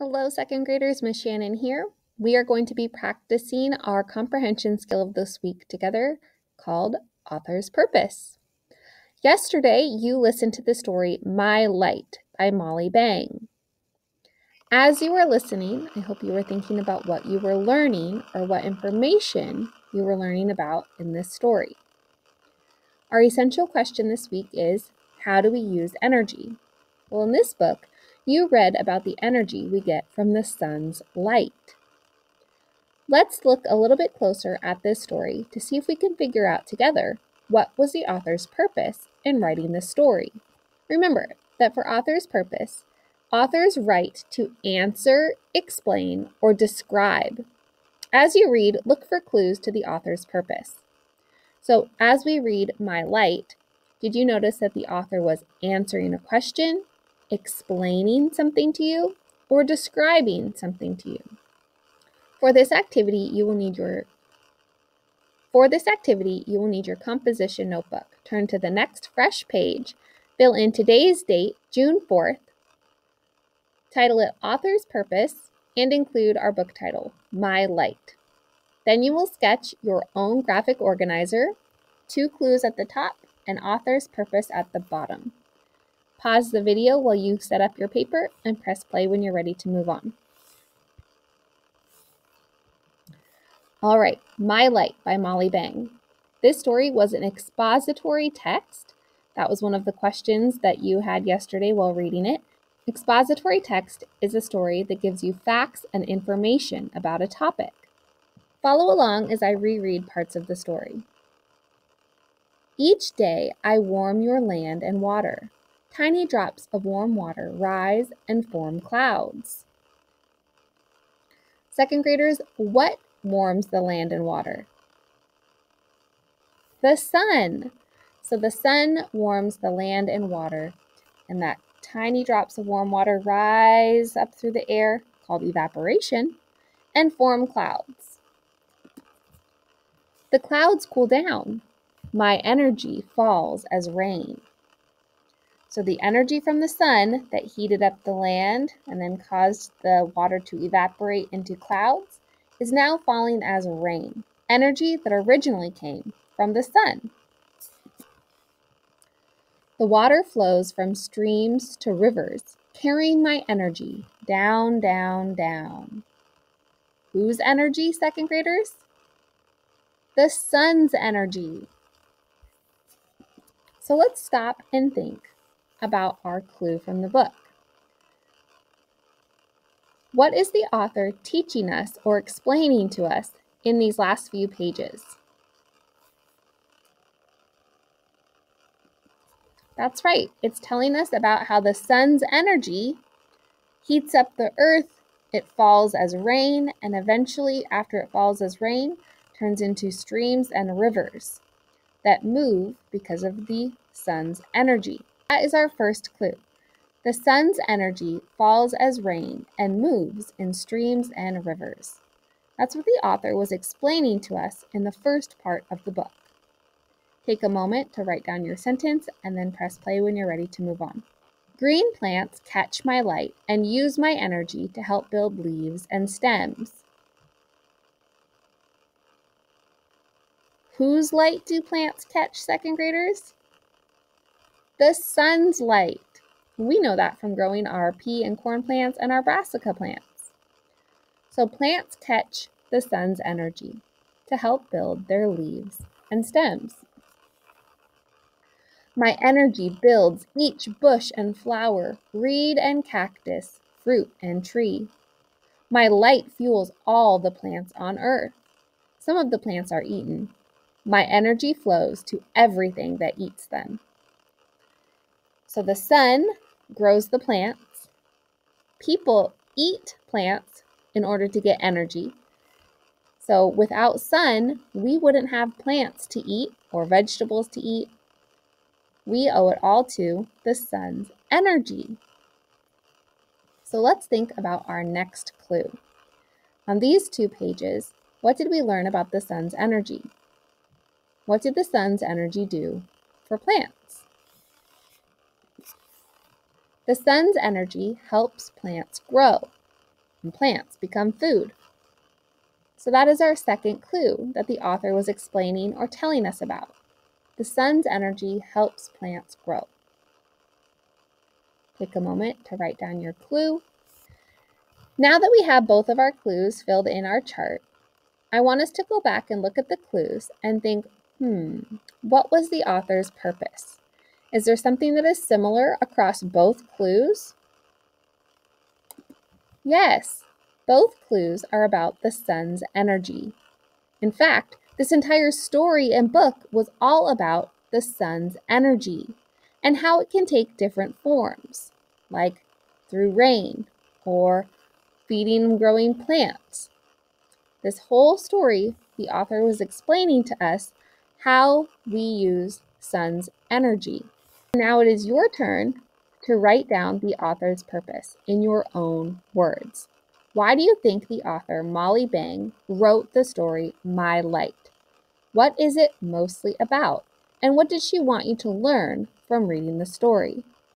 Hello, second graders. Miss Shannon here. We are going to be practicing our comprehension skill of this week together called Author's Purpose. Yesterday, you listened to the story My Light by Molly Bang. As you were listening, I hope you were thinking about what you were learning or what information you were learning about in this story. Our essential question this week is, how do we use energy? Well, in this book, you read about the energy we get from the sun's light. Let's look a little bit closer at this story to see if we can figure out together what was the author's purpose in writing this story. Remember that for author's purpose, authors write to answer, explain, or describe. As you read, look for clues to the author's purpose. So as we read My Light, did you notice that the author was answering a question, explaining something to you, or describing something to you? For this activity, you will need your composition notebook. Turn to the next fresh page, fill in today's date, June 4th, title it Author's Purpose, and include our book title, My Light. Then you will sketch your own graphic organizer, 2 clues at the top, and author's purpose at the bottom. Pause the video while you set up your paper and press play when you're ready to move on. All right, My Light by Molly Bang. This story was an expository text. That was one of the questions that you had yesterday while reading it. Expository text is a story that gives you facts and information about a topic. Follow along as I reread parts of the story. Each day I warm your land and water. Tiny drops of warm water rise and form clouds. Second graders, what warms the land and water? The sun. So the sun warms the land and water, and that tiny drops of warm water rise up through the air, called evaporation, and form clouds. The clouds cool down. My energy falls as rain. So the energy from the sun that heated up the land and then caused the water to evaporate into clouds is now falling as rain, energy that originally came from the sun. The water flows from streams to rivers, carrying my energy down, down, down. Whose energy, second graders? The sun's energy. So let's stop and think about our clue from the book. What is the author teaching us or explaining to us in these last few pages? That's right, it's telling us about how the sun's energy heats up the earth, it falls as rain, and eventually, after it falls as rain, turns into streams and rivers that move because of the sun's energy. That is our first clue. The sun's energy falls as rain and moves in streams and rivers. That's what the author was explaining to us in the first part of the book. Take a moment to write down your sentence and then press play when you're ready to move on. Green plants catch my light and use my energy to help build leaves and stems. Whose light do plants catch, second graders? The sun's light. We know that from growing our pea and corn plants and our brassica plants. So plants catch the sun's energy to help build their leaves and stems. My energy builds each bush and flower, reed and cactus, fruit and tree. My light fuels all the plants on earth. Some of the plants are eaten. My energy flows to everything that eats them. So the sun grows the plants. People eat plants in order to get energy. So without sun, we wouldn't have plants to eat or vegetables to eat. We owe it all to the sun's energy. So let's think about our next clue. On these 2 pages, what did we learn about the sun's energy? What did the sun's energy do for plants? The sun's energy helps plants grow. and plants become food. So that is our second clue that the author was explaining or telling us about. The sun's energy helps plants grow. Take a moment to write down your clue. Now that we have both of our clues filled in our chart, I want us to go back and look at the clues and think, what was the author's purpose? Is there something that is similar across both clues? Yes, both clues are about the sun's energy. In fact, this entire story and book was all about the sun's energy and how it can take different forms, like through rain or feeding and growing plants. This whole story, the author was explaining to us how we use sun's energy. Now it is your turn to write down the author's purpose in your own words. Why do you think the author, Molly Bang, wrote the story My Light? What is it mostly about? And what did she want you to learn from reading the story?